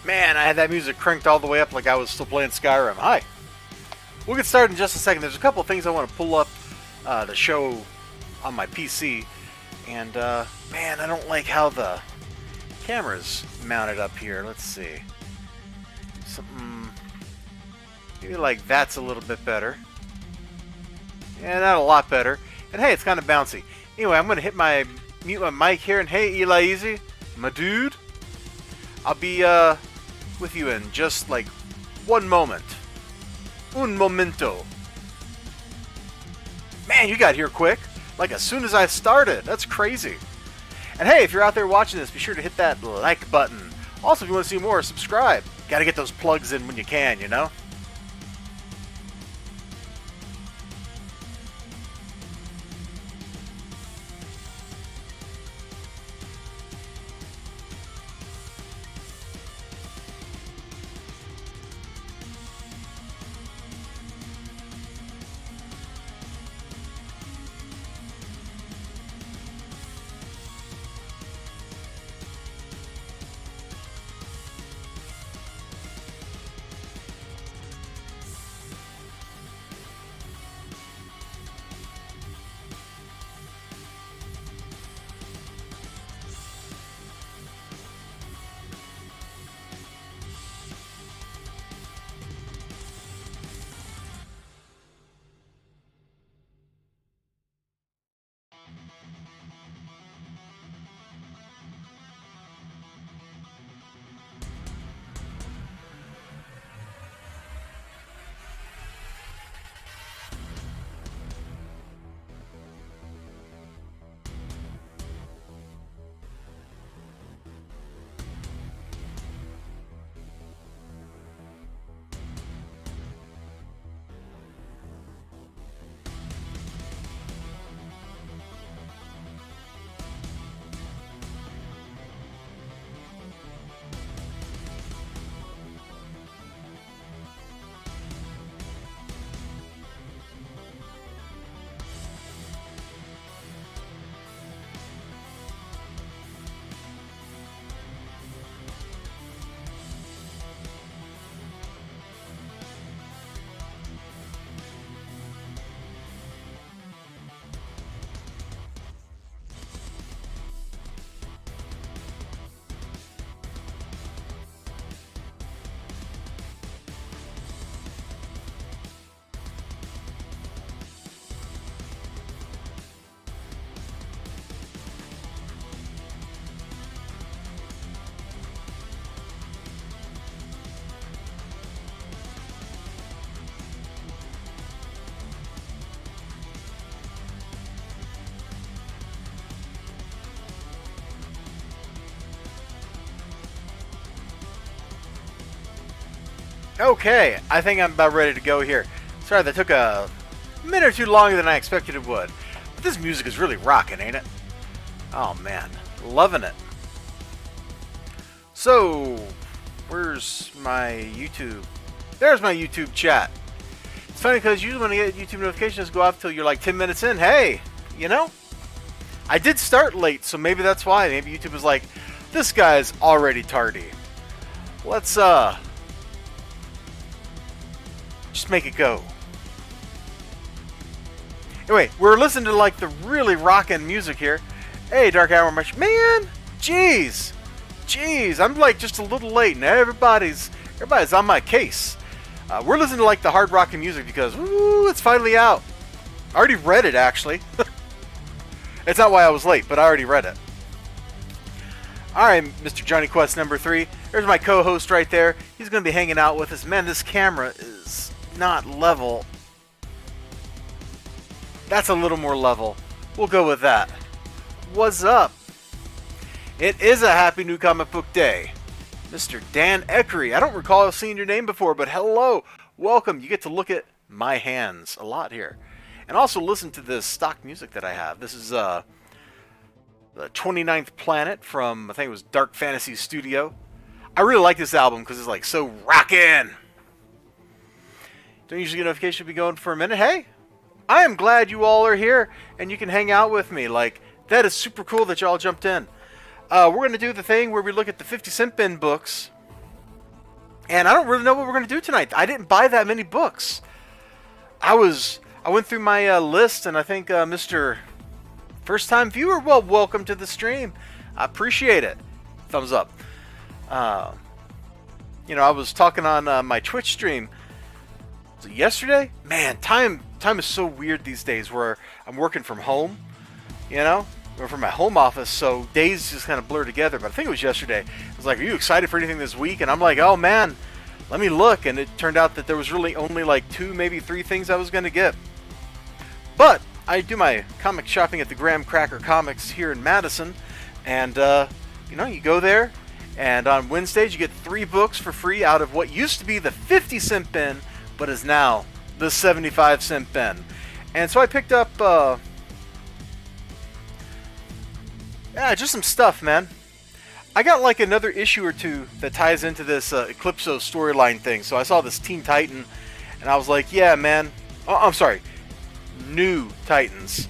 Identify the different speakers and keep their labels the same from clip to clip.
Speaker 1: Man, I had that music cranked all the way up like I was still playing Skyrim. Hi. We'll get started in just a second. There's a couple of things I want to pull up the show on my PC. And, man, I don't like how the camera's mounted up here. Let's see. Something... Maybe like that's a little bit better. Yeah, not a lot better. And hey, it's kind of bouncy. Anyway, I'm going to mute my mic here. And hey, Eli, my dude. I'll be with you in just like one moment. Un momento. Man, you got here quick. Like as soon as I started. That's crazy. And hey, if you're out there watching this, be sure to hit that like button. Also, if you want to see more, subscribe. Gotta get those plugs in when you can, you know? Okay, I think I'm about ready to go here. Sorry, that took a minute or two longer than I expected it would. But this music is really rocking, ain't it? Oh man, loving it. So, where's my YouTube? There's my YouTube chat. It's funny because usually when I get YouTube notifications go off till you're like 10 minutes in. Hey, you know? I did start late, so maybe that's why. Maybe YouTube was like, this guy's already tardy. Let's, just make it go. Anyway, we're listening to like the really rockin' music here. Hey, Dark Hour, man, jeez, I'm like just a little late, and everybody's on my case. We're listening to like the hard rockin' music because ooh, it's finally out. I already read it actually. It's not why I was late, but I already read it. All right, Mr. Johnny Quest number 3. There's my co-host right there. He's gonna be hanging out with us. Man, this camera is not level. That's a little more level. We'll go with that. What's up? It is a happy new comic book day. Mr. Dan Eckery. I don't recall seeing your name before, but hello. Welcome. You get to look at my hands a lot here. And also listen to this stock music that I have. This is the 29th Planet from, I think it was Dark Fantasy Studio. I really like this album because it's like so rockin'. Don't usually get a notification to be going for a minute. Hey, I am glad you all are here and you can hang out with me. Like, that is super cool that y'all jumped in. We're going to do the thing where we look at the 50 cent bin books And I don't really know what we're going to do tonight. I didn't buy that many books. I went through my list, and I think Mr. First time viewer, well, welcome to the stream. I appreciate it. Thumbs up. You know, I was talking on my Twitch stream yesterday. Man, time is so weird these days where I'm working from home, you know, or from my home office, so days just kind of blur together. But I think it was yesterday. I was like, are you excited for anything this week? And I'm like, oh man, let me look. And it turned out that there was really only like 2, maybe 3 things I was going to get. But I do my comic shopping at the Graham Cracker Comics here in Madison, and you know, you go there, and on Wednesdays you get 3 books for free out of what used to be the 50-cent bin, but is now the 75-cent bin. And so I picked up, just some stuff, man. I got like another issue or 2 that ties into this Eclipso storyline thing. So I saw this Teen Titan, and I was like, yeah, man. Oh, I'm sorry. New Titans.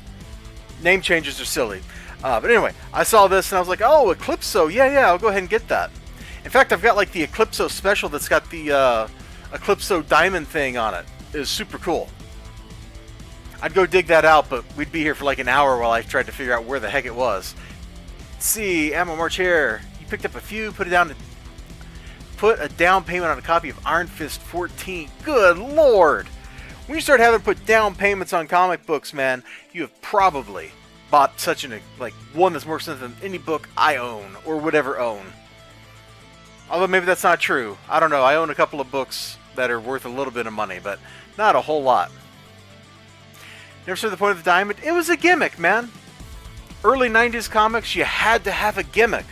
Speaker 1: Name changes are silly. But anyway, I saw this and I was like, oh, Eclipso. Yeah, I'll go ahead and get that. In fact, I've got like the Eclipso special that's got the Eclipso diamond thing on it. It is super cool. I'd go dig that out, but we'd be here for like an hour while I tried to figure out where the heck it was. Let's see, Ammo March here. You picked up a few, put a down payment on a copy of Iron Fist 14. Good lord! When you start having to put down payments on comic books, man, you have probably bought such one that's more expensive than any book I own or would ever own. Although maybe that's not true. I don't know. I own a couple of books that are worth a little bit of money, but not a whole lot. Never saw the point of the diamond. It was a gimmick, man. Early 90s comics, you had to have a gimmick.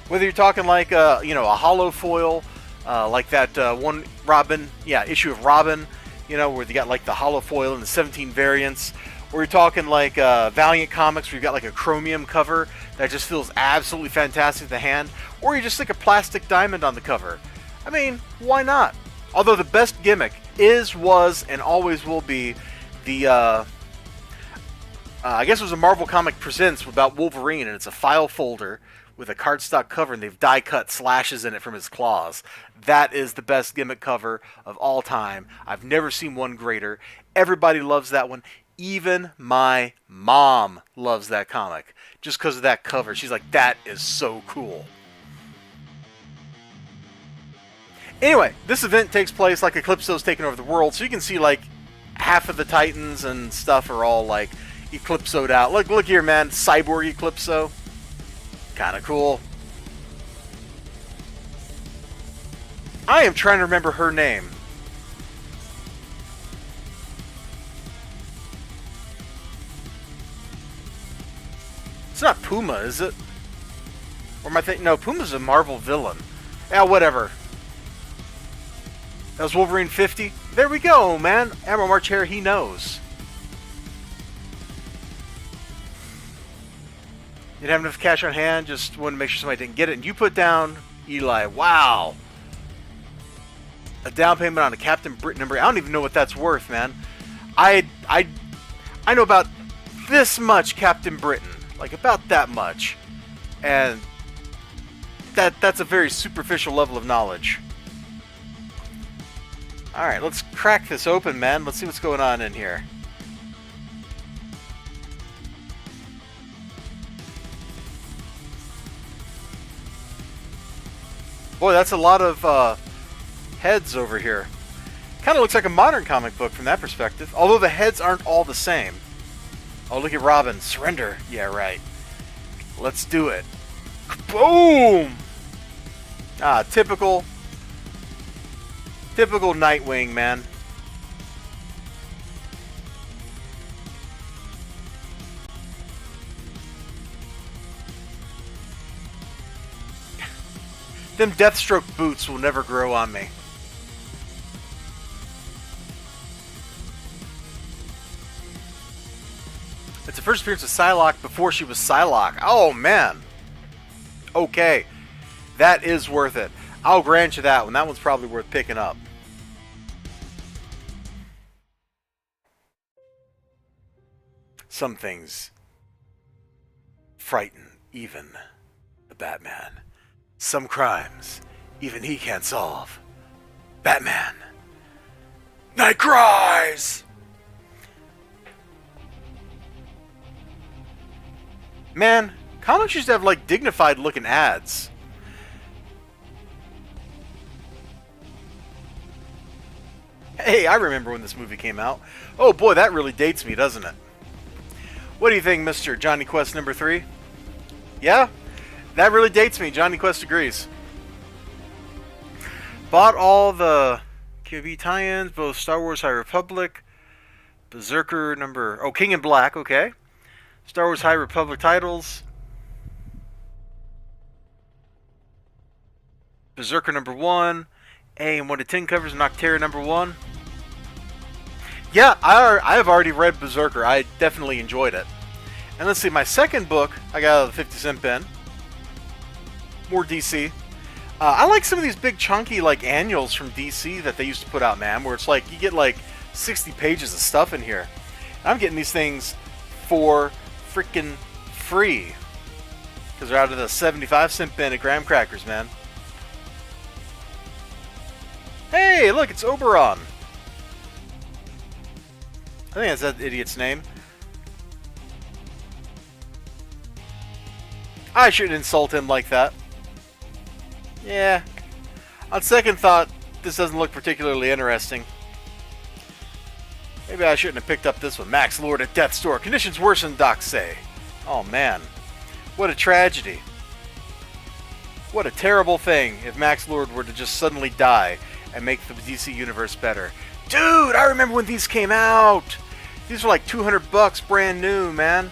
Speaker 1: Whether you're talking like a hollow foil, like that one Robin, issue of Robin, you know, where you got like the hollow foil and the 17 variants, or you're talking like Valiant Comics, where you got like a chromium cover that just feels absolutely fantastic to the hand, or you just stick a plastic diamond on the cover. I mean, why not? Although the best gimmick was, and always will be the, I guess it was a Marvel Comic Presents about Wolverine, and it's a file folder with a cardstock cover, and they've die-cut slashes in it from his claws. That is the best gimmick cover of all time. I've never seen one greater. Everybody loves that one. Even my mom loves that comic. Just because of that cover. She's like, that is so cool. Anyway, this event takes place like Eclipso's taking over the world, so you can see like half of the Titans and stuff are all like Eclipso'd out. Look here, man. Cyborg Eclipso. Kind of cool. I am trying to remember her name. It's not Puma, is it? Or am I thinking? No, Puma's a Marvel villain. Yeah, whatever. That was Wolverine 50. There we go, man. Ammo March here, he knows. You didn't have enough cash on hand, just wanted to make sure somebody didn't get it. And you put down Eli. Wow. A down payment on a Captain Britain number. I don't even know what that's worth, man. I know about this much Captain Britain. Like about that much. And that's a very superficial level of knowledge. Alright, let's crack this open, man. Let's see what's going on in here. Boy, that's a lot of heads over here. Kind of looks like a modern comic book from that perspective. Although the heads aren't all the same. Oh, look at Robin. Surrender. Yeah, right. Let's do it. Boom! Ah, typical Nightwing, man. Them Deathstroke boots will never grow on me. It's the first appearance of Psylocke before she was Psylocke. Oh, man. Okay. That is worth it. I'll grant you that one. That one's probably worth picking up. Some things frighten even the Batman. Some crimes even he can't solve. Batman. Night cries! Man, comics used to have, like, dignified-looking ads. Hey, I remember when this movie came out. Oh boy, that really dates me, doesn't it? What do you think, Mr. Johnny Quest number 3? Yeah? That really dates me. Johnny Quest agrees. Bought all the QB tie-ins, both Star Wars High Republic, BRZRKR number... Oh, King in Black, okay. Star Wars High Republic titles. BRZRKR number 1. A and 1 to 10 covers, Noctera number 1. Yeah, I have already read BRZRKR. I definitely enjoyed it. And let's see, my second book, I got out of the 50-cent bin. More DC. I like some of these big chunky like annuals from DC that they used to put out, man, where it's like you get like 60 pages of stuff in here. And I'm getting these things for freaking free. Because they're out of the 75-cent bin at Graham Crackers, man. Hey, look, it's Oberon. I think that's that idiot's name. I shouldn't insult him like that. Yeah. On second thought, this doesn't look particularly interesting. Maybe I shouldn't have picked up this one. Max Lord at Death's Door. Conditions worsen, docs say. Oh, man. What a tragedy. What a terrible thing if Max Lord were to just suddenly die and make the DC Universe better. Dude, I remember when these came out. These were like $200 brand new, man.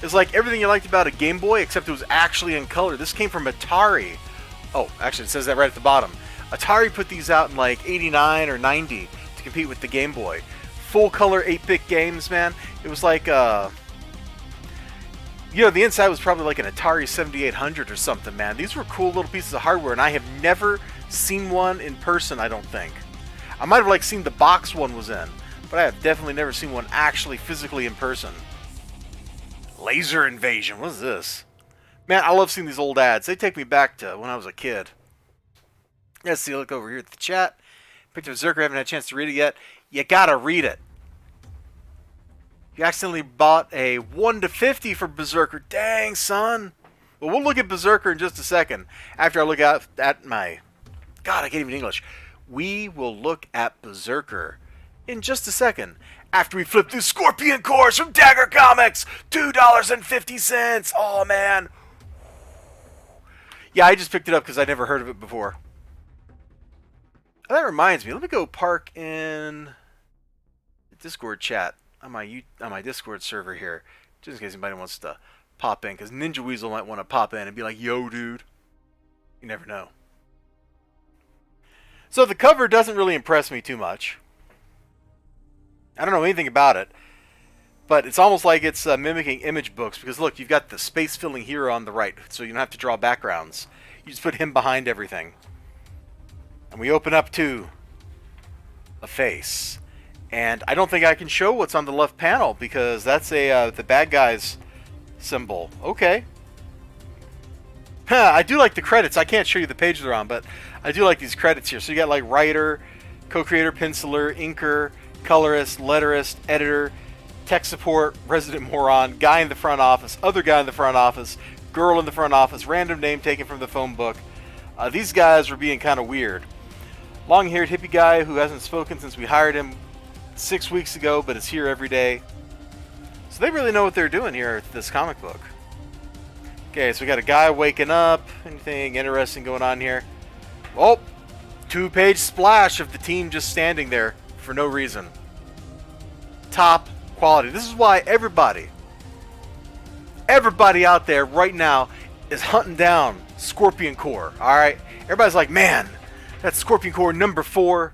Speaker 1: It's like everything you liked about a Game Boy, except it was actually in color. This came from Atari. Oh, actually, it says that right at the bottom. Atari put these out in like 89 or 90 to compete with the Game Boy. Full color 8-bit games, man. It was like, the inside was probably like an Atari 7800 or something, man. These were cool little pieces of hardware, and I have never seen one in person, I don't think. I might have like seen the box one was in, but I have definitely never seen one actually physically in person. Laser Invasion, what is this? Man, I love seeing these old ads. They take me back to when I was a kid. Let's see, look over here at the chat. Picked up BRZRKR, haven't had a chance to read it yet. You gotta read it. You accidentally bought a 1 to 50 for BRZRKR. Dang, son. Well, we'll look at BRZRKR in just a second. After I look at my... God, I can't even English. We will look at BRZRKR in just a second. After we flip through Scorpion Cores from Dagger Comics. $2.50. Oh, man. Yeah, I just picked it up because I never heard of it before. Oh, that reminds me. Let me go park in the Discord chat on my Discord server here, just in case anybody wants to pop in, because Ninja Weasel might want to pop in and be like, "Yo, dude." You never know. So the cover doesn't really impress me too much. I don't know anything about it, but it's almost like it's mimicking image books, because look, you've got the space-filling hero on the right, so you don't have to draw backgrounds. You just put him behind everything. And we open up to a face. And I don't think I can show what's on the left panel, because that's the bad guy's symbol. Okay. I do like the credits. I can't show you the page they're on, but I do like these credits here. So you got like writer, co-creator, penciler, inker, colorist, letterist, editor, tech support, resident moron, guy in the front office, other guy in the front office, girl in the front office, random name taken from the phone book. These guys were being kind of weird. Long-haired hippie guy who hasn't spoken since we hired him 6 weeks ago, but is here every day. So they really know what they're doing here at this comic book. Okay, so we got a guy waking up. Anything interesting going on here? Oh, 2-page splash of the team just standing there for no reason. Top quality. This is why everybody out there right now is hunting down Scorpion Core. Alright? Everybody's like, man, that's Scorpion Core number 4.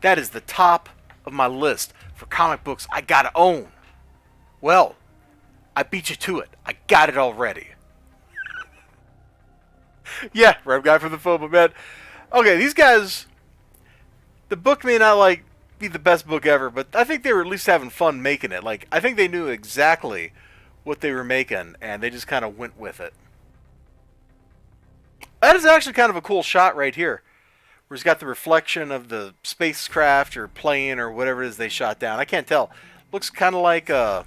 Speaker 1: That is the top of my list for comic books I gotta own. Well, I beat you to it. I got it already. Yeah, right guy from the phone book, man. Okay, these guys, the book may not be the best book ever, but I think they were at least having fun making it. Like, I think they knew exactly what they were making, and they just kind of went with it. That is actually kind of a cool shot right here, where he's got the reflection of the spacecraft or plane or whatever it is they shot down. I can't tell. Looks kind of like a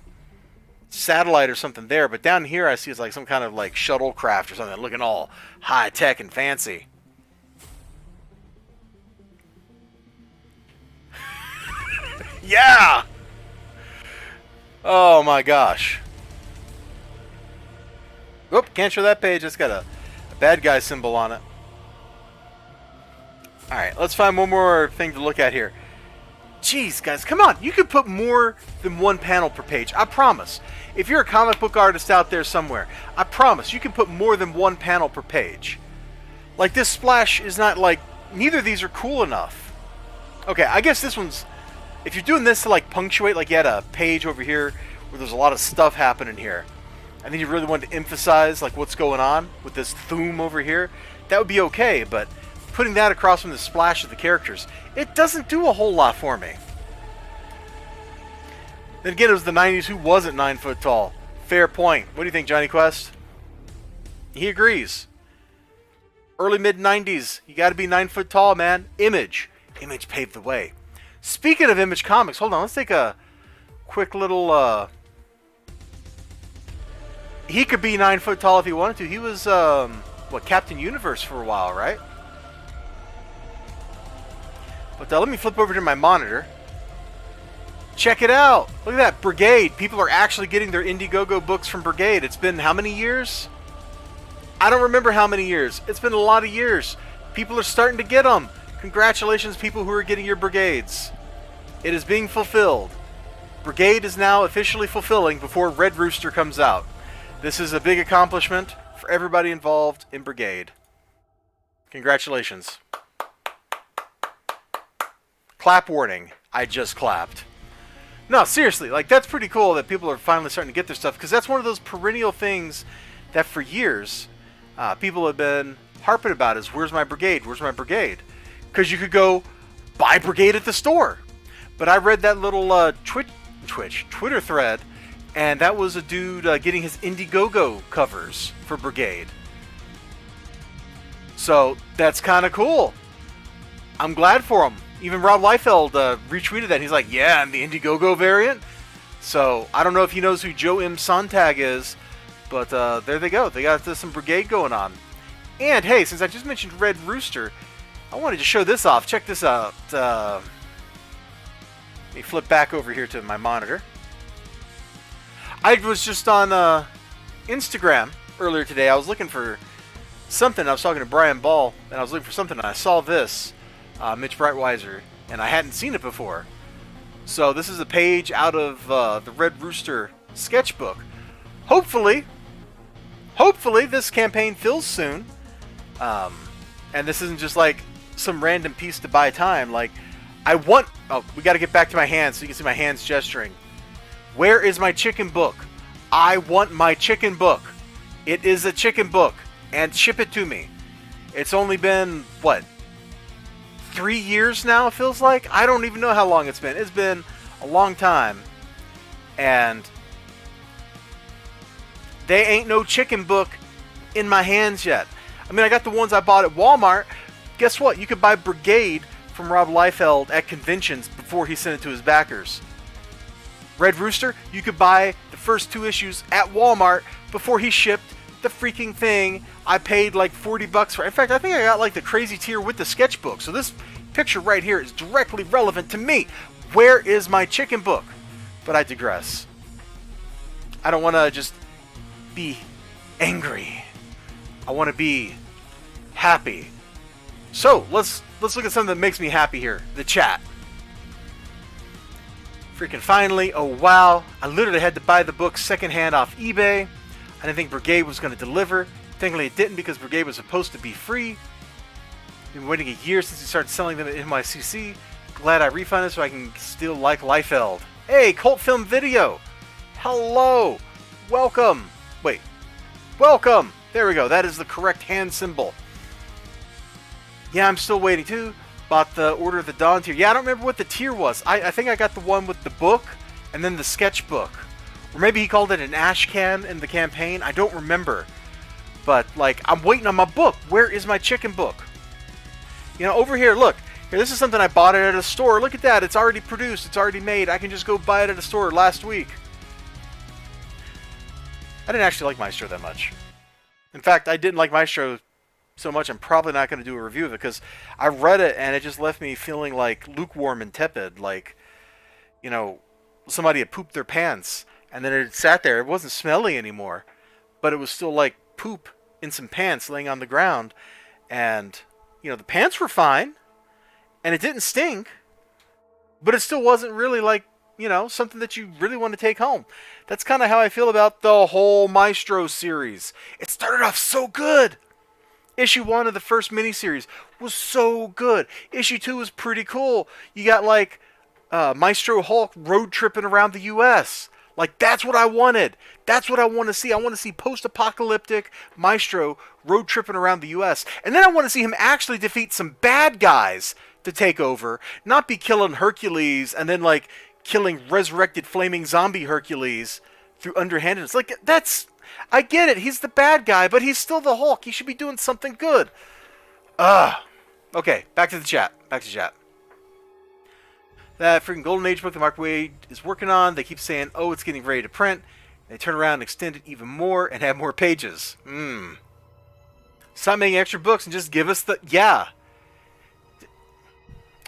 Speaker 1: satellite or something there, but down here I see it's like some kind of like shuttlecraft or something, looking all high tech and fancy. Yeah! Oh my gosh. Oop, can't show that page. It's got a bad guy symbol on it. Alright, let's find one more thing to look at here. Jeez, guys, come on. You could put more than one panel per page. I promise. If you're a comic book artist out there somewhere, I promise you can put more than one panel per page. Like, this splash is not like... Neither of these are cool enough. Okay, I guess this one's... If you're doing this to, like, punctuate, like you had a page over here where there's a lot of stuff happening here, and then you really wanted to emphasize, like, what's going on with this theme over here, that would be okay, but putting that across from the splash of the characters, it doesn't do a whole lot for me. Then again, it was the 90s. Who wasn't 9 foot tall? Fair point. What do you think, Johnny Quest? He agrees. Early mid-90s, you got to be 9 foot tall, man. Image. Image paved the way. Speaking of Image Comics, hold on, let's take a quick little, he could be 9 foot tall if he wanted to. He was, what, Captain Universe for a while, right? But let me flip over to my monitor. Check it out. Look at that. Brigade. People are actually getting their Indiegogo books from Brigade. It's been how many years? I don't remember how many years. It's been a lot of years. People are starting to get them. Congratulations, people who are getting your Brigades. It is being fulfilled. Brigade is now officially fulfilling before Red Rooster comes out. This is a big accomplishment for everybody involved in Brigade. Congratulations. Clap warning. I just clapped. No, seriously, like, that's pretty cool that people are finally starting to get their stuff, because that's one of those perennial things that for years people have been harping about is, where's my Brigade? Where's my Brigade? Because you could go buy Brigade at the store. But I read that little Twitter thread, and that was a dude getting his Indiegogo covers for Brigade. So that's kind of cool. I'm glad for him. Even Rob Liefeld retweeted that. He's like, yeah, I'm the Indiegogo variant. So I don't know if he knows who Joe M. Sontag is, but there they go. They got some Brigade going on. And hey, since I just mentioned Red Rooster, I wanted to show this off. Check this out. Let me flip back over here to my monitor. I was just on Instagram earlier today. I was looking for something. I was talking to Brian Ball, and I was looking for something, and I saw this. Mitch Breitweiser, and I hadn't seen it before. So this is a page out of the Red Rooster sketchbook. Hopefully this campaign fills soon. And this isn't just like some random piece to buy time. Like, I want... Oh, we got to get back to my hands so you can see my hands gesturing. Where is my chicken book? I want my chicken book. It is a chicken book. And ship it to me. It's only been, what, 3 years now, it feels like? I don't even know how long it's been. It's been a long time. And they ain't no chicken book in my hands yet. I mean, I got the ones I bought at Walmart. Guess what? You could buy Brigade from Rob Liefeld at conventions before he sent it to his backers. Red Rooster, you could buy the first 2 issues at Walmart before he shipped the freaking thing I paid like $40 for. In fact, I think I got like the crazy tier with the sketchbook. So this picture right here is directly relevant to me. Where is my chicken book? But I digress. I don't want to just be angry. I want to be happy. So let's look at something that makes me happy here. The chat. Freaking finally. Oh wow. I literally had to buy the book secondhand off eBay. I didn't think Brigade was going to deliver. Thankfully it didn't, because Brigade was supposed to be free. Been waiting a year since he started selling them at NYCC. Glad I refunded so I can still like Liefeld. Hey, Cult Film Video. Hello. Welcome. Wait. Welcome. There we go. That is the correct hand symbol. Yeah, I'm still waiting too. Bought the Order of the Dawn tier. Yeah, I don't remember what the tier was. I think I got the one with the book and then the sketchbook. Or maybe he called it an ash can in the campaign. I don't remember. But, like, I'm waiting on my book. Where is my chicken book? You know, over here, look. Here, this is something I bought it at a store. Look at that. It's already produced. It's already made. I can just go buy it at a store last week. I didn't actually like Maestro that much. In fact, I didn't like Maestro so much, I'm probably not going to do a review of it, because I read it and it just left me feeling like lukewarm and tepid. Like, you know, somebody had pooped their pants and then it sat there. It wasn't smelly anymore, but it was still like poop in some pants laying on the ground. And, you know, the pants were fine and it didn't stink, but it still wasn't really like, you know, something that you really want to take home. That's kind of how I feel about the whole Maestro series. It started off so good. Issue 1 of the first miniseries was so good. Issue 2 was pretty cool. You got, like, Maestro Hulk road tripping around the U.S. Like, that's what I wanted. That's what I want to see. I want to see post-apocalyptic Maestro road tripping around the U.S. And then I want to see him actually defeat some bad guys to take over. Not be killing Hercules and then, like, killing resurrected flaming zombie Hercules through underhandedness. Like, that's... I get it. He's the bad guy, but he's still the Hulk. He should be doing something good. Okay, back to the chat. That freaking Golden Age book that Mark Waid is working on, they keep saying, oh, it's getting ready to print. They turn around and extend it even more and have more pages. Stop making extra books and just give us the... Yeah.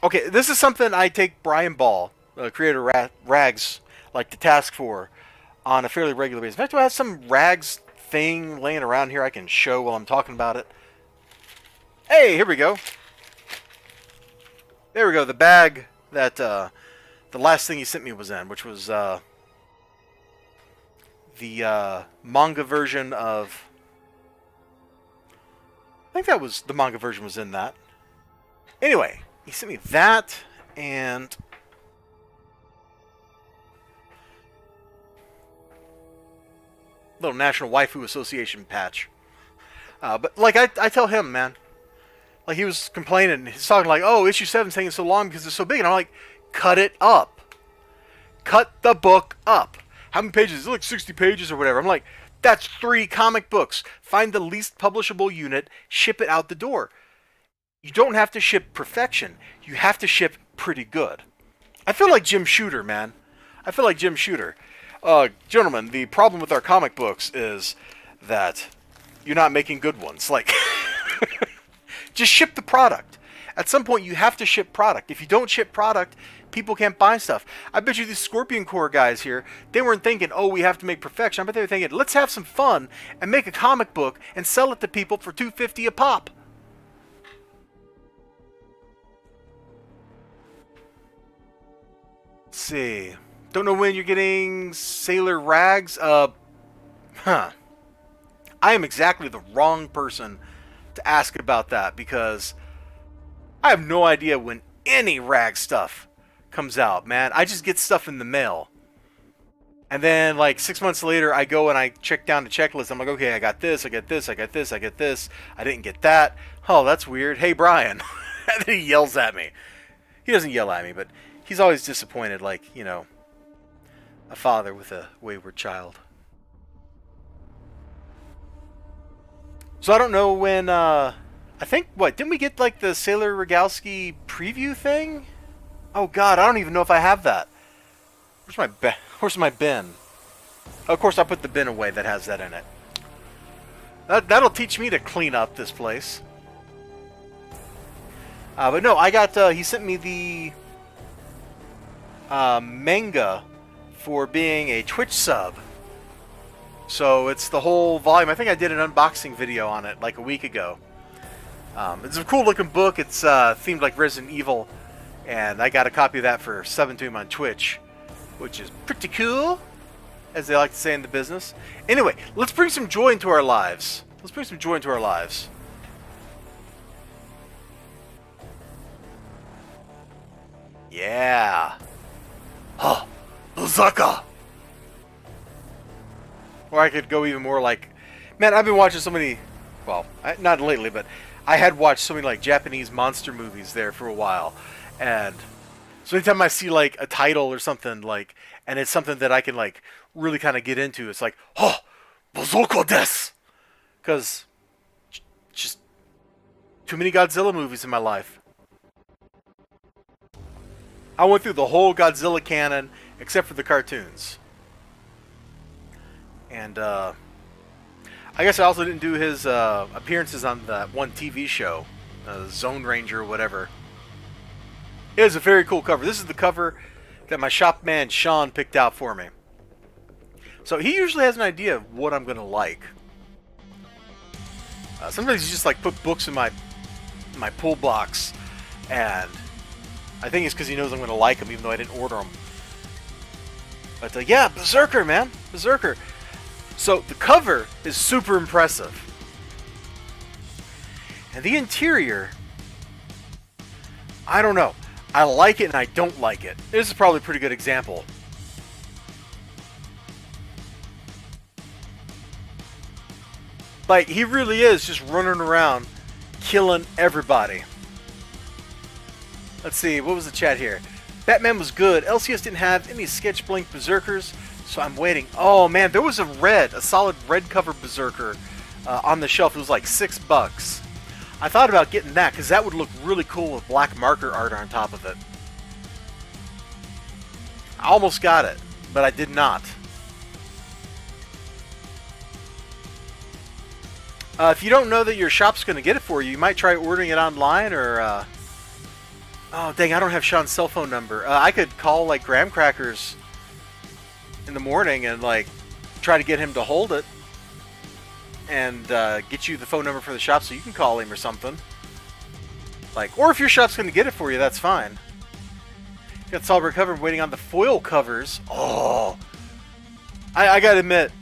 Speaker 1: Okay, this is something I take Brian Ball, creator Rags, like to task for on a fairly regular basis. In fact, do I have some Rags thing laying around here I can show while I'm talking about it? Hey, here we go. There we go. The bag that the last thing he sent me was in, which was the manga version of... I think that was... The manga version was in that. Anyway, he sent me that, and... little National Waifu Association patch. But, like, I tell him, man. Like, he was complaining. He's talking like, oh, issue 7's taking so long because it's so big. And I'm like, cut it up. Cut the book up. How many pages? It's like 60 pages or whatever. I'm like, that's 3 comic books. Find the least publishable unit. Ship it out the door. You don't have to ship perfection. You have to ship pretty good. I feel like Jim Shooter, man. I feel like Jim Shooter. Gentlemen, the problem with our comic books is that you're not making good ones. Like, just ship the product. At some point, you have to ship product. If you don't ship product, people can't buy stuff. I bet you these Scorpion Corps guys here, they weren't thinking, oh, we have to make perfection. I bet they were thinking, let's have some fun and make a comic book and sell it to people for $2.50 a pop. Let's see. Don't know when you're getting Sailor Rags. I am exactly the wrong person to ask about that, because I have no idea when any rag stuff comes out, man. I just get stuff in the mail. And then, like, 6 months later, I go and I check down the checklist. I'm like, okay, I got this, I got this, I got this, I got this. I didn't get that. Oh, that's weird. Hey, Brian. And then he yells at me. He doesn't yell at me, but he's always disappointed, like, you know, a father with a wayward child. So I don't know when, I think, what, didn't we get, like, the Sailor Rogalski preview thing? Oh, God, I don't even know if I have that. Where's my bin? Of course, I put the bin away that has that in it. That'll teach me to clean up this place. But no, I got, he sent me the manga for being a Twitch sub. So it's the whole volume. I think I did an unboxing video on it like a week ago. It's a cool looking book. It's themed like Resident Evil. And I got a copy of that for subbing to him on Twitch, which is pretty cool, as they like to say in the business. Anyway, let's bring some joy into our lives. Let's bring some joy into our lives. Yeah. Oh, Ozaka. Or I could go even more like... Man, I've been watching so many... Well, not lately, but I had watched so many like Japanese monster movies there for a while. And so anytime I see like a title or something, like, and it's something that I can like really kind of get into, it's like, oh, Bozoko desu! Because just too many Godzilla movies in my life. I went through the whole Godzilla canon except for the cartoons. And I guess I also didn't do his appearances on that one TV show, Zone Ranger or whatever. It is a very cool cover. This is the cover that my shop man Sean picked out for me. So he usually has an idea of what I'm going to like. Sometimes he just like put books in my pull box, and I think it's because he knows I'm going to like them even though I didn't order them. But yeah, BRZRKR, man. BRZRKR. So the cover is super impressive. And the interior, I don't know. I like it and I don't like it. This is probably a pretty good example. Like, he really is just running around killing everybody. Let's see, what was the chat here? Batman was good. LCS didn't have any sketch blank BRZRKRs, so I'm waiting. Oh man, there was a solid red cover BRZRKR on the shelf. It was like $6. I thought about getting that because that would look really cool with black marker art on top of it. I almost got it, but I did not. If you don't know that your shop's going to get it for you, you might try ordering it online or... oh, dang, I don't have Sean's cell phone number. I could call, like, Graham Crackers in the morning and, like, try to get him to hold it. And get you the phone number for the shop so you can call him or something. Like, or if your shop's going to get it for you, that's fine. Got solid cover, waiting on the foil covers. Oh! I gotta admit,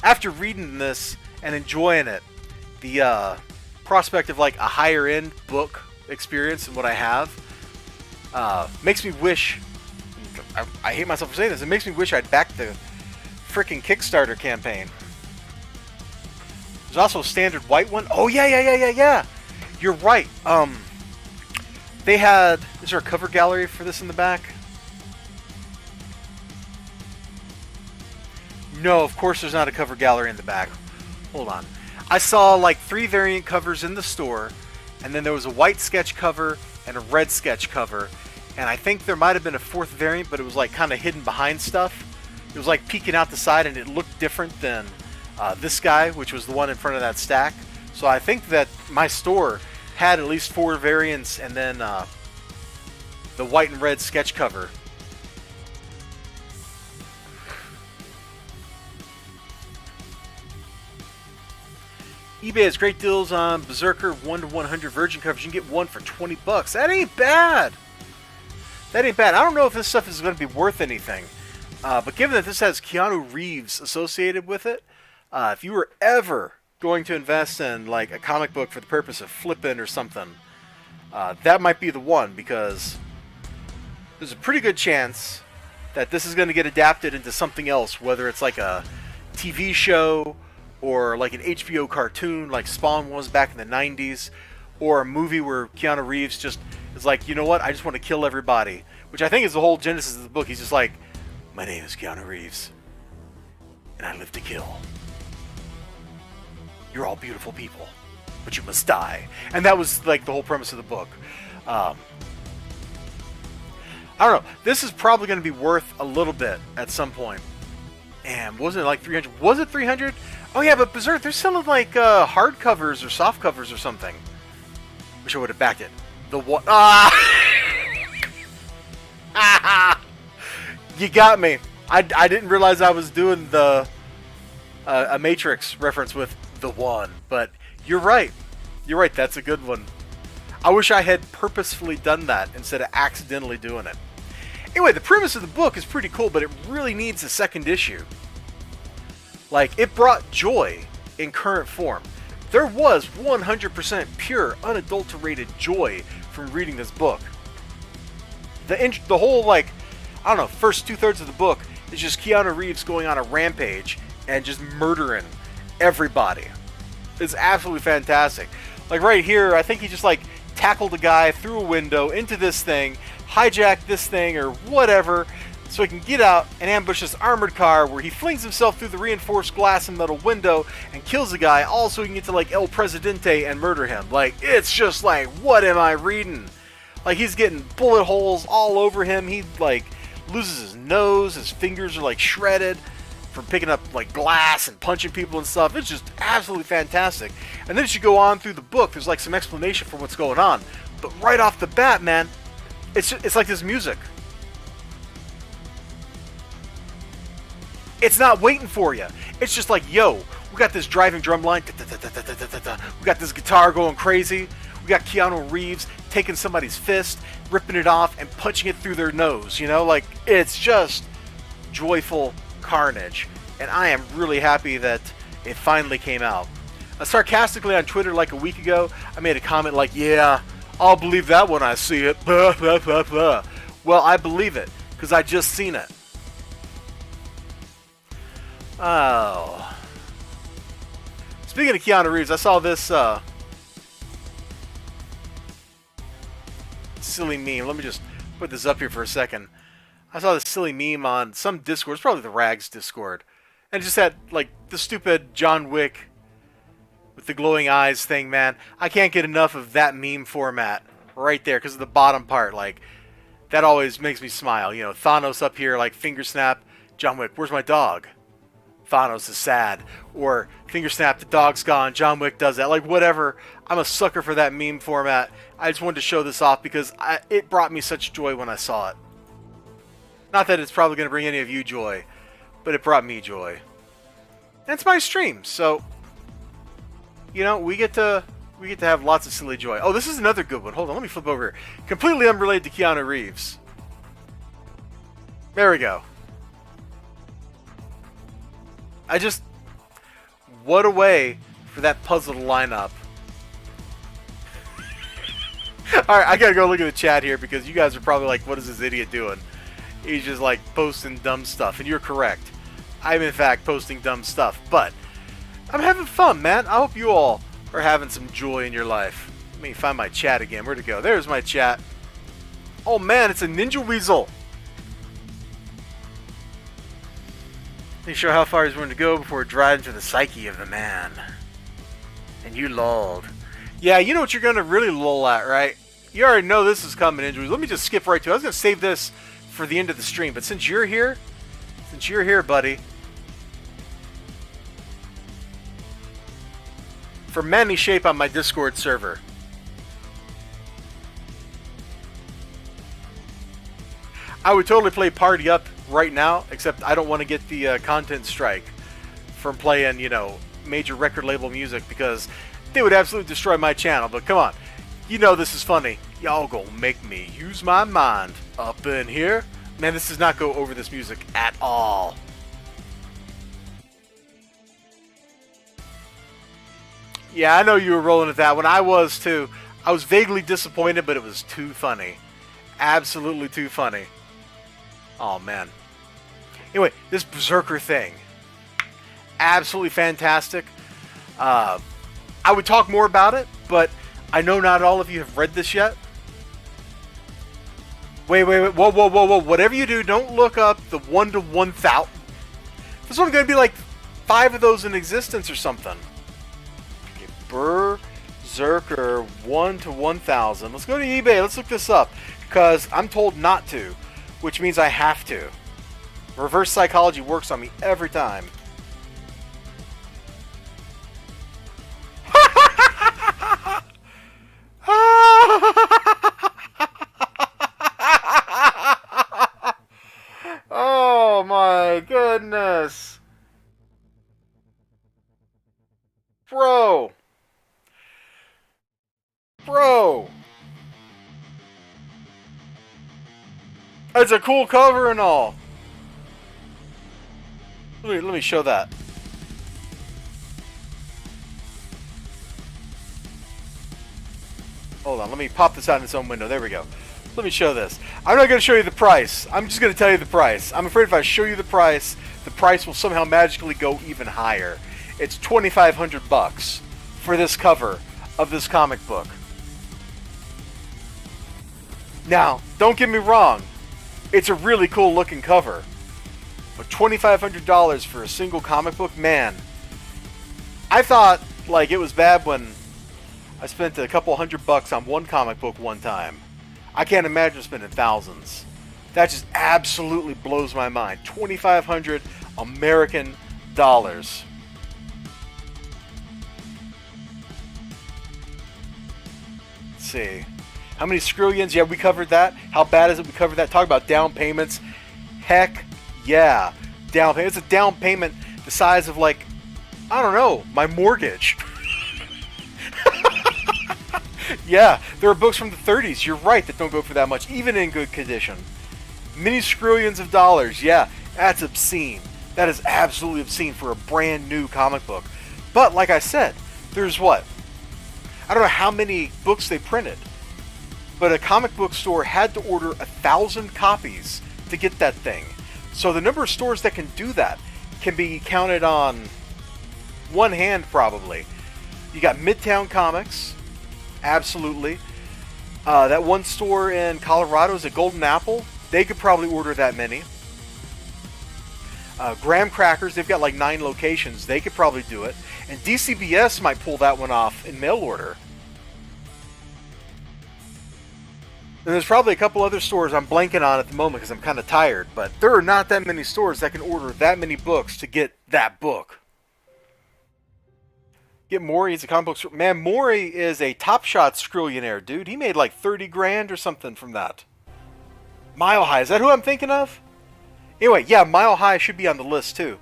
Speaker 1: after reading this and enjoying it, the prospect of like a higher end book experience than what I have makes me wish, I hate myself for saying this, it makes me wish I'd backed the freaking Kickstarter campaign. There's also a standard white one. Oh yeah. You're right. They had, is there a cover gallery for this in the back? No, of course there's not a cover gallery in the back. Hold on. I saw like 3 variant covers in the store, and then there was a white sketch cover and a red sketch cover, and I think there might have been a 4th variant, but it was like kind of hidden behind stuff. It was like peeking out the side, and it looked different than this guy, which was the one in front of that stack. So I think that my store had at least 4 variants, and then the white and red sketch cover. eBay has great deals on BRZRKR 1/100 virgin covers. You can get one for $20. That ain't bad. That ain't bad. I don't know if this stuff is going to be worth anything, but given that this has Keanu Reeves associated with it, if you were ever going to invest in like a comic book for the purpose of flipping or something, that might be the one, because there's a pretty good chance that this is going to get adapted into something else, whether it's like a TV show or like an HBO cartoon like Spawn was back in the 90s, or a movie where Keanu Reeves just is like, you know what, I just want to kill everybody, which I think is the whole genesis of the book. He's just like, my name is Keanu Reeves, and I live to kill. You're all beautiful people, but you must die. And that was like the whole premise of the book. I don't know. This is probably going to be worth a little bit at some point. And wasn't it like 300? Was it 300? Oh yeah, but BRZRKR, they're selling like hard covers or soft covers or something. Wish I would have backed it. The what? You got me. I didn't realize I was doing the a Matrix reference with the one, but you're right. You're right. That's a good one. I wish I had purposefully done that instead of accidentally doing it. Anyway, the premise of the book is pretty cool, but it really needs a second issue. Like, it brought joy in current form. There was 100% pure, unadulterated joy from reading this book. The whole, like, I don't know, first 2/3 of the book is just Keanu Reeves going on a rampage and just murdering everybody. It's absolutely fantastic. Like right here, I think he just like tackled a guy through a window into this thing, hijacked this thing or whatever, so he can get out and ambush this armored car where he flings himself through the reinforced glass and metal window and kills the guy, all so he can get to like El Presidente and murder him. Like, it's just like, what am I reading? Like, he's getting bullet holes all over him. He like loses his nose, his fingers are like shredded from picking up like glass and punching people and stuff. It's just absolutely fantastic. And then as you go on through the book, there's like some explanation for what's going on. But right off the bat, man, it's like this music. It's not waiting for you. It's just like, yo, we got this driving drum line. We got this guitar going crazy. We got Keanu Reeves taking somebody's fist, ripping it off, and punching it through their nose. You know, like, it's just joyful carnage. And I am really happy that it finally came out. Sarcastically on Twitter like a week ago, I made a comment like, yeah, I'll believe that when I see it. Blah, blah, blah, blah. Well, I believe it, because I just seen it. Oh. Speaking of Keanu Reeves, I saw this silly meme. Let me just put this up here for a second. I saw this silly meme on some Discord. It's probably the Rags Discord. And it just had, like, the stupid John Wick with the glowing eyes thing, man. I can't get enough of that meme format right there because of the bottom part. Like, that always makes me smile. You know, Thanos up here, like, finger snap. John Wick, where's my dog? Thanos is sad. Or finger snap, the dog's gone. John Wick does that. Like, whatever. I'm a sucker for that meme format. I just wanted to show this off because it brought me such joy when I saw it. Not that it's probably going to bring any of you joy, but it brought me joy. And it's my stream, so, you know, we get to have lots of silly joy. Oh, this is another good one. Hold on, let me flip over here. Completely unrelated to Keanu Reeves. There we go. What a way for that puzzle to line up. Alright, I gotta go look at the chat here because you guys are probably like, what is this idiot doing? He's just like posting dumb stuff, and you're correct. I'm in fact posting dumb stuff, but I'm having fun, man. I hope you all are having some joy in your life. Let me find my chat again. Where'd it go? There's my chat. Oh man, it's a Ninja Weasel. Let me show how far he's willing to go before it drives into the psyche of the man. And you lulled. Yeah, you know what you're gonna really lull at, right? You already know this is coming, Ninja Weasel. Let me just skip right to it. I was gonna save this for the end of the stream, but since you're here, buddy, for Manny Shape on my Discord server. I would totally play Party Up right now, except I don't want to get the content strike from playing, you know, major record label music because they would absolutely destroy my channel. But come on, you know this is funny. Y'all gonna make me use my mind up in here. Man, this does not go over this music at all. Yeah, I know you were rolling at that one. I was too. I was vaguely disappointed, but it was too funny. Absolutely too funny. Oh, man. Anyway, this Berserker thing. Absolutely fantastic. I would talk more about it, but I know not all of you have read this yet. Wait. Whoa. Whatever you do, don't look up the 1 to 1,000. There's only going to be like 5 of those in existence or something. Okay, BRZRKR 1 to 1,000. Let's go to eBay. Let's look this up. Because I'm told not to, which means I have to. Reverse psychology works on me every time. Oh my goodness. Bro. It's a cool cover and all. Let me show that. Hold on, let me pop this out in its own window. There we go. Let me show this. I'm not going to show you the price. I'm just going to tell you the price. I'm afraid if I show you the price will somehow magically go even higher. It's $2,500 for this cover of this comic book. Now, don't get me wrong. It's a really cool looking cover. But $2,500 for a single comic book, man. I thought like it was bad when I spent a couple $100 on one comic book one time. I can't imagine spending thousands. That just absolutely blows my mind. 2,500 American dollars. Let's see. How many Skrillions? Yeah, we covered that. How bad is it? We covered that. Talk about down payments. Heck yeah. Down payment. It's a down payment the size of, like, I don't know, my mortgage. Yeah, there are books from the 30s, you're right, that don't go for that much, even in good condition. Many Skrillions of dollars, yeah, that's obscene. That is absolutely obscene for a brand new comic book. But, like I said, there's what? I don't know how many books they printed, but a comic book store had to order 1,000 copies to get that thing. So the number of stores that can do that can be counted on one hand, probably. You got Midtown Comics, absolutely. That one store in Colorado is a Golden Apple. They could probably order that many. Graham Crackers, they've got like 9 locations. They could probably do it. And DCBS might pull that one off in mail order. And there's probably a couple other stores I'm blanking on at the moment because I'm kind of tired. But there are not that many stores that can order that many books to get that book. Get Maury, he's a comic book store. Man, Maury is a Top Shot Skrillionaire, dude. He made like 30 grand or something from that. Mile High, is that who I'm thinking of? Anyway, yeah, Mile High should be on the list too.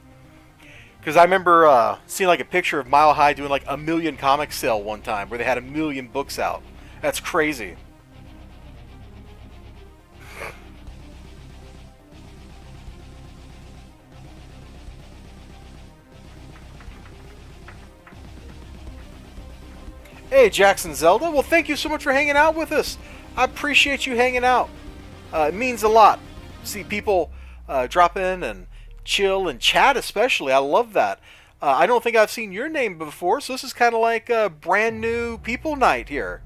Speaker 1: Because I remember seeing like a picture of Mile High doing like a 1 million comic sale one time where they had 1 million books out. That's crazy. Hey, Jackson Zelda. Well, thank you so much for hanging out with us. I appreciate you hanging out. It means a lot. See people drop in and chill and chat especially. I love that. I don't think I've seen your name before, so this is kind of like a brand new people night here.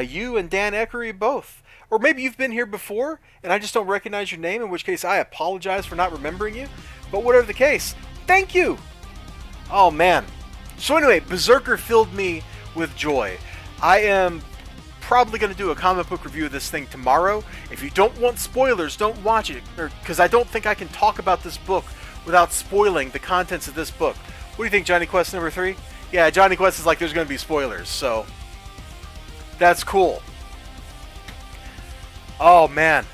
Speaker 1: You and Dan Eckery both. Or maybe you've been here before, and I just don't recognize your name, in which case I apologize for not remembering you. But whatever the case, thank you! Oh, man. So anyway, Berserker filled me with joy. I am probably going to do a comic book review of this thing tomorrow. If you don't want spoilers, don't watch it, because I don't think I can talk about this book without spoiling the contents of this book. What do you think, Johnny Quest number 3? Yeah, Johnny Quest is like there's going to be spoilers, so that's cool. Oh man,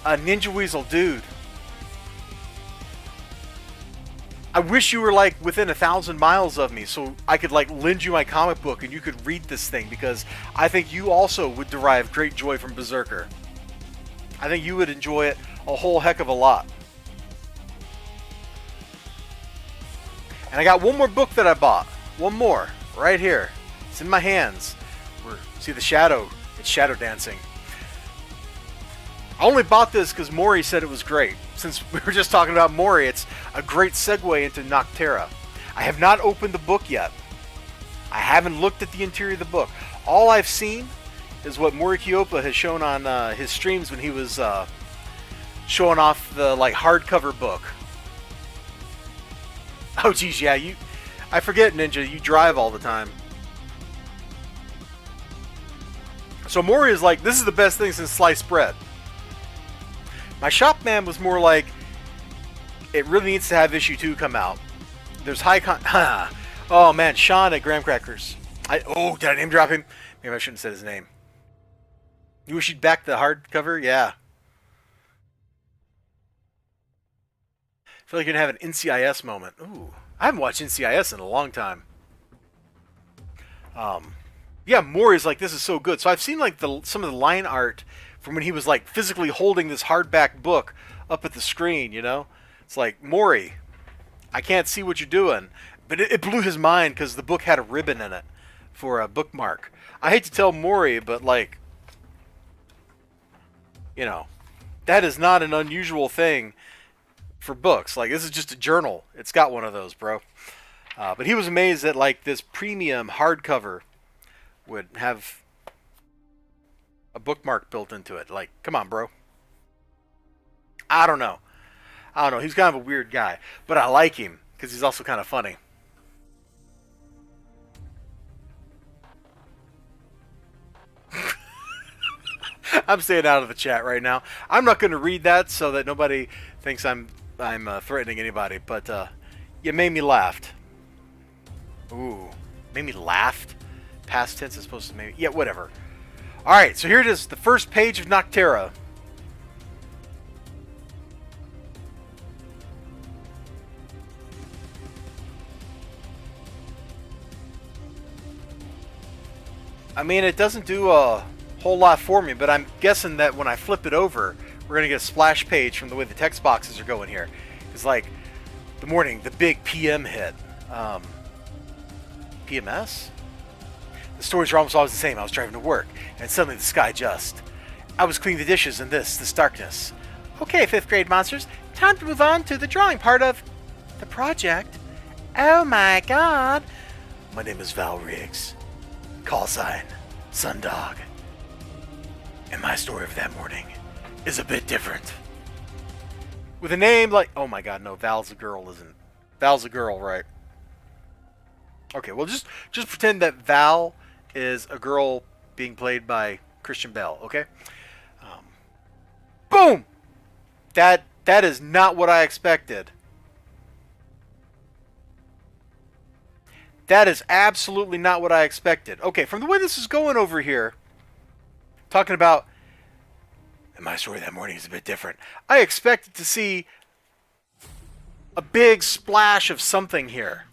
Speaker 1: a Ninja Weasel, dude. I wish you were like within 1,000 miles of me so I could like lend you my comic book and you could read this thing, because I think you also would derive great joy from Berserker. I think you would enjoy it a whole heck of a lot. And I got one more book that I bought. One more, right here. It's in my hands. See the shadow? It's shadow dancing. I only bought this because Maury said it was great. Since we were just talking about Maury, it's a great segue into Noctera. I have not opened the book yet. I haven't looked at the interior of the book. All I've seen is what Maury Kiopa has shown on his streams when he was showing off the like hardcover book. Oh geez, yeah, I forget, Ninja, you drive all the time. So Maury is like, this is the best thing since sliced bread. My shop man was more like, it really needs to have issue 2 come out. There's oh man, Sean at Graham Crackers. Did I name drop him? Maybe I shouldn't have said his name. You wish you'd back the hardcover? Yeah. I feel like you're gonna have an NCIS moment. Ooh, I haven't watched NCIS in a long time. Yeah, Maury's like, this is so good. So I've seen like some of the line art from when he was like physically holding this hardback book up at the screen, you know? It's like, Maury, I can't see what you're doing. But it blew his mind because the book had a ribbon in it for a bookmark. I hate to tell Maury, but like, you know, that is not an unusual thing for books. Like, this is just a journal. It's got one of those, bro. But he was amazed that like this premium hardcover would have a bookmark built into it. Like, come on, bro. I don't know. I don't know. He's kind of a weird guy, but I like him because he's also kind of funny. I'm staying out of the chat right now. I'm not going to read that so that nobody thinks I'm threatening anybody. But you made me laugh. Ooh, made me laugh. Past tense is supposed to make. Yeah, whatever. All right, so here it is, the first page of Noctera. I mean, it doesn't do a whole lot for me, but I'm guessing that when I flip it over, we're going to get a splash page from the way the text boxes are going here. It's like, the morning, the big PM hit. PMS? The stories are almost always the same. I was driving to work, and suddenly the sky just. I was cleaning the dishes in this darkness. Okay, 5th grade monsters, time to move on to the drawing part of the project. Oh my god. My name is Val Riggs. Call sign, Sundog. And my story of that morning is a bit different. With a name like... Oh my god, no, Val's a girl, isn't... Val's a girl, right? Okay, well, just pretend that Val is a girl being played by Christian Bale, okay? Boom! That is not what I expected. That is absolutely not what I expected. Okay, from the way this is going over here, talking about, and my story that morning is a bit different. I expected to see a big splash of something here.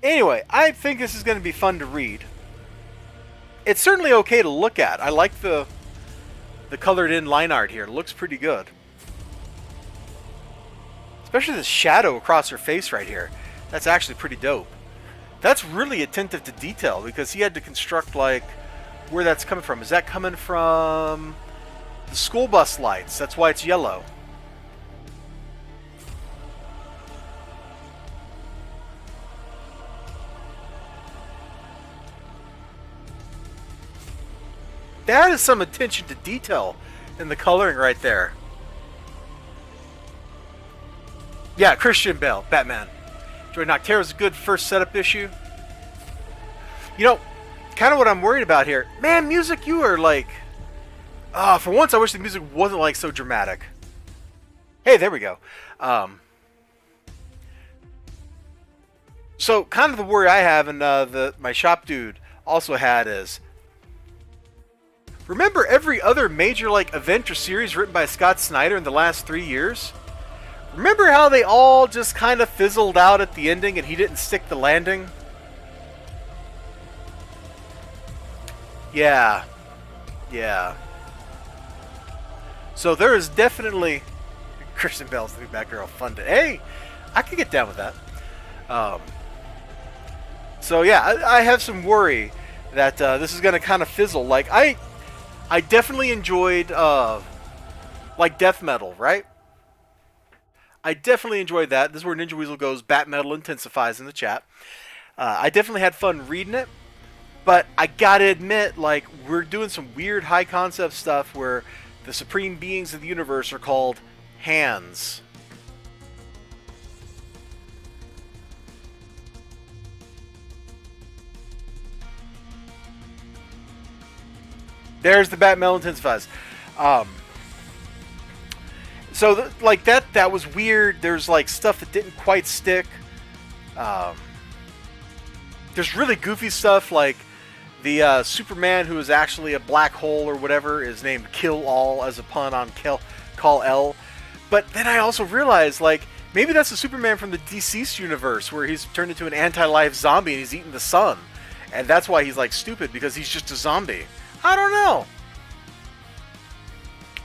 Speaker 1: Anyway, I think this is going to be fun to read. It's certainly okay to look at. I like the colored in line art here. It looks pretty good. Especially the shadow across her face right here. That's actually pretty dope. That's really attentive to detail because he had to construct like where that's coming from. Is that coming from the school bus lights? That's why it's yellow. That is some attention to detail in the coloring right there. Yeah, Christian Bale, Batman. Joy Noctera is a good first setup issue. You know, kind of what I'm worried about here. Man, music, you are like... for once, I wish the music wasn't like so dramatic. Hey, there we go. So, kind of the worry I have, and my shop dude also had is... Remember every other major like event or series written by Scott Snyder in the last 3 years? Remember how they all just kind of fizzled out at the ending and he didn't stick the landing? Yeah. Yeah. So there is definitely... Kristen Bell's the new Batgirl fun to... Hey! I could get down with that. So yeah, I have some worry that this is going to kind of fizzle. Like, I definitely enjoyed, like, death metal, right? I definitely enjoyed that. This is where Ninja Weasel goes, Bat Metal intensifies in the chat. I definitely had fun reading it, but I gotta admit, like, we're doing some weird high-concept stuff where the supreme beings of the universe are called hands. There's the Bat Metal intensifies. So, like, that was weird. There's, like, stuff that didn't quite stick. There's really goofy stuff, like the Superman who is actually a black hole or whatever is named Kill All as a pun on Kal-El. But then I also realized, like, maybe that's the Superman from the deceased universe where he's turned into an anti-life zombie and he's eaten the sun. And that's why he's, like, stupid, because he's just a zombie. I don't know.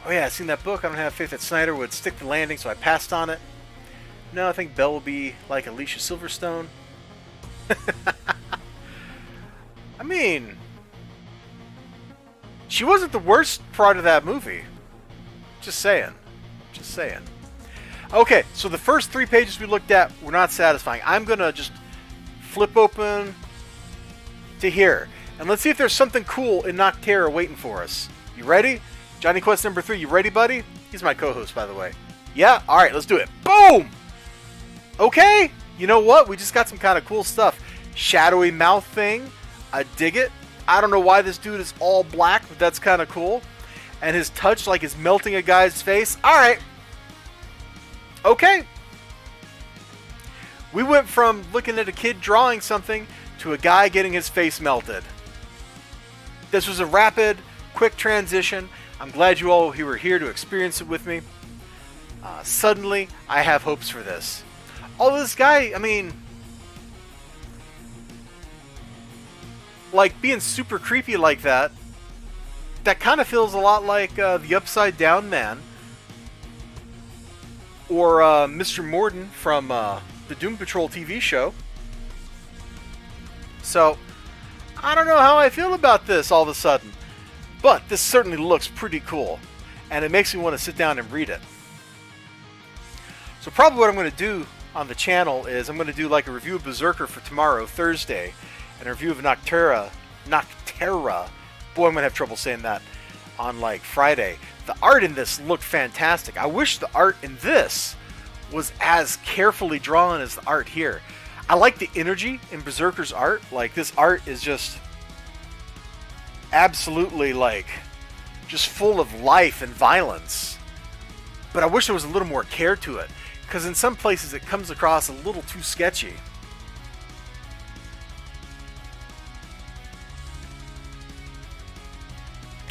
Speaker 1: Oh yeah, I seen that book. I don't have faith that Snyder would stick the landing, so I passed on it. No, I think Belle will be like Alicia Silverstone. I mean, she wasn't the worst part of that movie. Just saying. Just saying. Okay, so the first 3 pages we looked at were not satisfying. I'm going to just flip open to here. And let's see if there's something cool in Noctera waiting for us. You ready? Johnny Quest number 3, you ready, buddy? He's my co-host, by the way. Yeah? Alright, let's do it. Boom! Okay, you know what? We just got some kind of cool stuff. Shadowy mouth thing. I dig it. I don't know why this dude is all black, but that's kind of cool. And his touch like is melting a guy's face. Alright. Okay. We went from looking at a kid drawing something to a guy getting his face melted. This was a rapid, quick transition. I'm glad you all who were here to experience it with me. Suddenly, I have hopes for this. Although this guy, I mean, like being super creepy like that, that kind of feels a lot like the Upside Down Man or Mr. Morden from the Doom Patrol TV show. So, I don't know how I feel about this all of a sudden, but this certainly looks pretty cool, and it makes me want to sit down and read it. So probably what I'm going to do on the channel is I'm going to do like a review of Berserker for tomorrow, Thursday, and a review of Noctera. Boy, I'm going to have trouble saying that on like Friday. The art in this looked fantastic. I wish the art in this was as carefully drawn as the art here. I like the energy in Berserker's art. Like, this art is just absolutely like just full of life and violence. But I wish there was a little more care to it, because in some places it comes across a little too sketchy.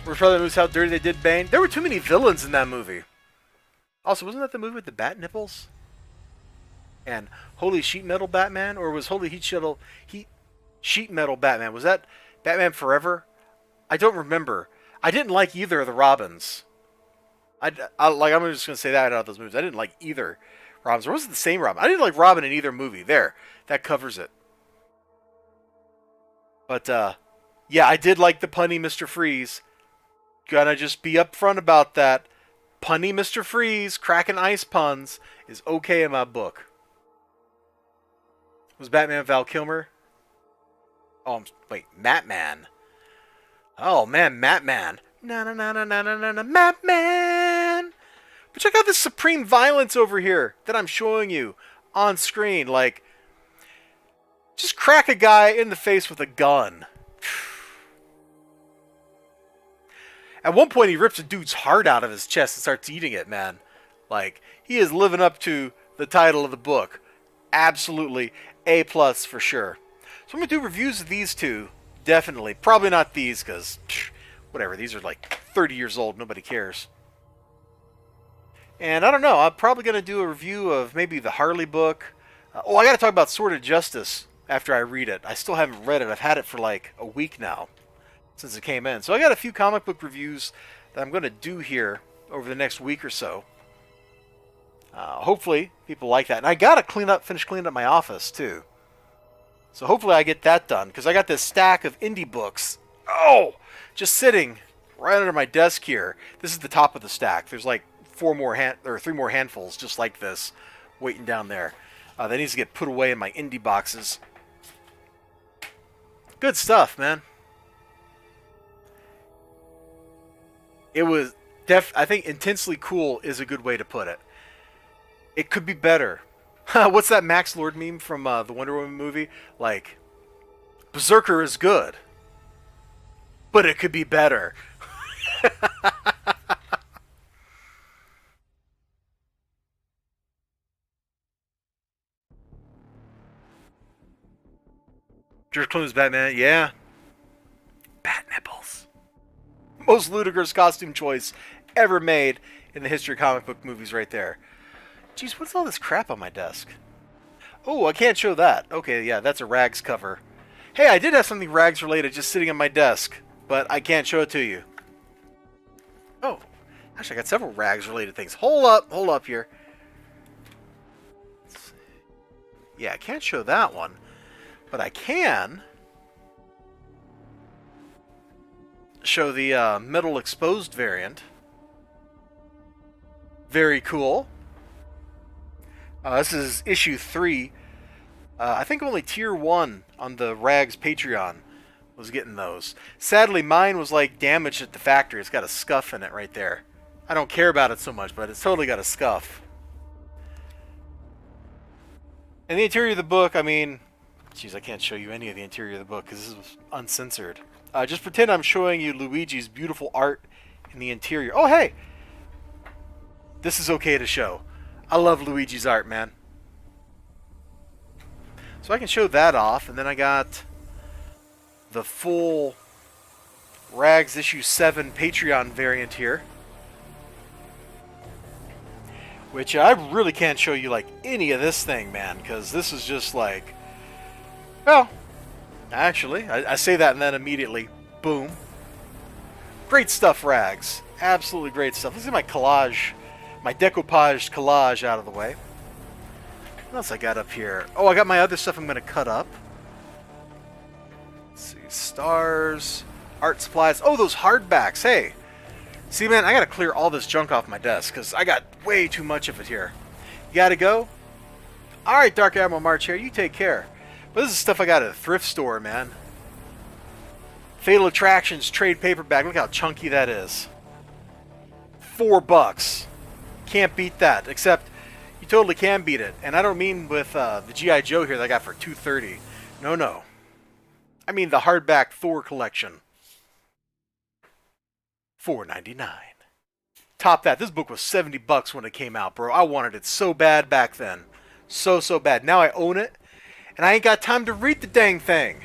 Speaker 1: We're probably moves how dirty they did Bane. There were too many villains in that movie. Also, wasn't that the movie with the bat nipples? And Holy Sheet Metal Batman? Or was Holy Sheet Metal Batman? Was that Batman Forever? I don't remember. I didn't like either of the Robins. I'm just going to say that out of those movies. I didn't like either Robins. Or was it the same Robin? I didn't like Robin in either movie. There. That covers it. But, yeah, I did like the punny Mr. Freeze. Gonna just be upfront about that. Punny Mr. Freeze, cracking ice puns, is okay in my book. Was Batman Val Kilmer? Oh, wait, Matman. Oh, man, Matman. Na-na-na-na-na-na-na, Matman! But check out this supreme violence over here that I'm showing you on screen. Like, just crack a guy in the face with a gun. At one point, he rips a dude's heart out of his chest and starts eating it, man. Like, he is living up to the title of the book. Absolutely A+ for sure. So I'm going to do reviews of these two. Definitely. Probably not these, because, whatever. These are like 30 years old. Nobody cares. And I don't know. I'm probably going to do a review of maybe the Harley book. I got to talk about Sword of Justice after I read it. I still haven't read it. I've had it for like a week now since it came in. So I got a few comic book reviews that I'm going to do here over the next week or so. Hopefully people like that. And I got to finish cleaning up my office too. So hopefully I get that done, because I got this stack of indie books. Oh, just sitting right under my desk here. This is the top of the stack. There's like 3 more handfuls just like this waiting down there. That needs to get put away in my indie boxes. Good stuff, man. It was I think intensely cool is a good way to put it. It could be better. What's that Max Lord meme from the Wonder Woman movie? Like, Berserker is good, but it could be better. George Clooney's Batman, yeah. Bat nipples. Most ludicrous costume choice ever made in the history of comic book movies right there. Jeez, what's all this crap on my desk? Oh, I can't show that. Okay, yeah, that's a Rags cover. Hey, I did have something Rags related just sitting on my desk, but I can't show it to you. Oh, actually, I got several Rags related things. Hold up here. Yeah, I can't show that one, but I can show the metal exposed variant. Very cool. This is issue 3. I think only tier 1 on the Rags Patreon was getting those. Sadly, mine was like damaged at the factory. It's got a scuff in it right there. I don't care about it so much, but it's totally got a scuff. And the interior of the book, I mean, jeez, I can't show you any of the interior of the book because this is uncensored. Just pretend I'm showing you Luigi's beautiful art in the interior. Oh, hey! This is okay to show. I love Luigi's art, man. So I can show that off, and then I got the full Rags issue 7 Patreon variant here. Which I really can't show you like any of this thing, man, because this is just like, well, actually, I say that and then immediately, boom. Great stuff, Rags. Absolutely great stuff. Let's get my collage, my decoupage collage out of the way. What else I got up here? Oh, I got my other stuff I'm going to cut up. Let's see, stars, art supplies. Oh, those hardbacks. Hey. See, man, I gotta clear all this junk off my desk, because I got way too much of it here. You gotta go? Alright, Dark Admiral March here, you take care. But this is stuff I got at a thrift store, man. Fatal Attractions trade paperback. Look how chunky that is. $4. Can't beat that, except you totally can beat it. And I don't mean with the G.I. Joe here that I got for $2.30. No, no. I mean the hardback Thor collection. $4.99. Top that. This book was $70 when it came out, bro. I wanted it so bad back then. So bad. Now I own it, and I ain't got time to read the dang thing.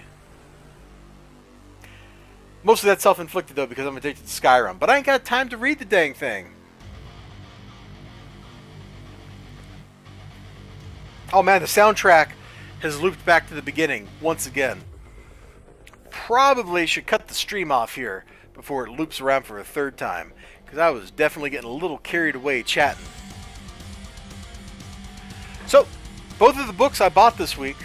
Speaker 1: Most of that's self-inflicted, though, because I'm addicted to Skyrim. But I ain't got time to read the dang thing. Oh, man, the soundtrack has looped back to the beginning once again. Probably should cut the stream off here before it loops around for a third time, because I was definitely getting a little carried away chatting. So, both of the books I bought this week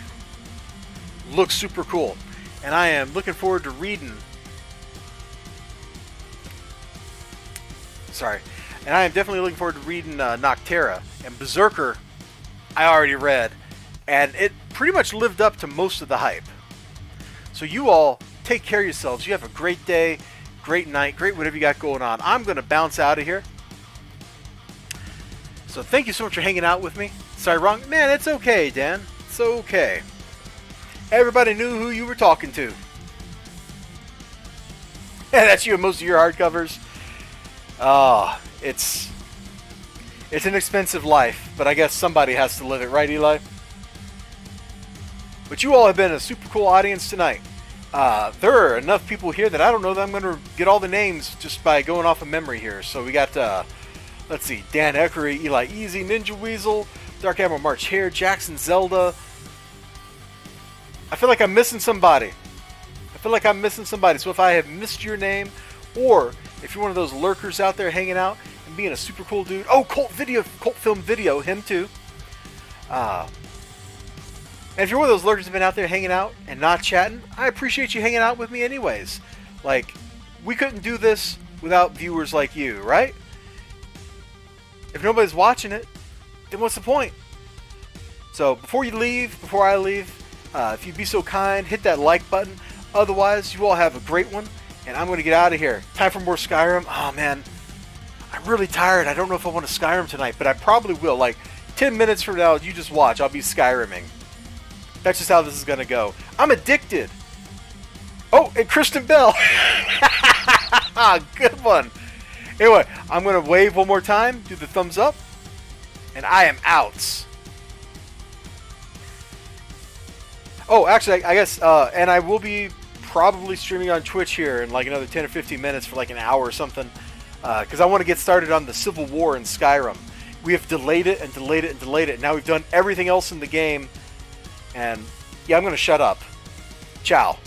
Speaker 1: look super cool, and I am looking forward to reading. And I am definitely looking forward to reading Noctera. And Berserker, I already read, and it pretty much lived up to most of the hype. So you all take care of yourselves. You have a great day. Great night, great whatever you got going on. I'm going to bounce out of here. So thank you so much for hanging out with me. Sorry, wrong. Man, it's okay, Dan. It's okay. Everybody knew who you were talking to. Yeah, that's you in most of your hardcovers. It's an expensive life, but I guess somebody has to live it, right, Eli? But you all have been a super cool audience tonight. There are enough people here that I don't know that I'm going to get all the names just by going off of memory here. So we got, let's see, Dan Eckery, Eli Easy, Ninja Weasel, Dark Admiral March Hare, Jackson Zelda. I feel like I'm missing somebody. So if I have missed your name, or if you're one of those lurkers out there hanging out and being a super cool dude. Oh, Cult Film Video, him too. And if you're one of those lurkers that have been out there hanging out and not chatting, I appreciate you hanging out with me anyways. Like, we couldn't do this without viewers like you, right? If nobody's watching it, then what's the point? So, before I leave, if you'd be so kind, hit that like button. Otherwise, you all have a great one, and I'm going to get out of here. Time for more Skyrim. Oh, man. I'm really tired. I don't know if I want to Skyrim tonight, but I probably will. Like, 10 minutes from now, you just watch. I'll be Skyriming. That's just how this is going to go. I'm addicted. Oh, and Kristen Bell. Good one. Anyway, I'm going to wave one more time, do the thumbs up, and I am out. Oh, actually, I guess, and I will be probably streaming on Twitch here in like another 10 or 15 minutes for like an hour or something, because I want to get started on the Civil War in Skyrim. We have delayed it and delayed it and delayed it. Now we've done everything else in the game. And, yeah, I'm going to shut up. Ciao.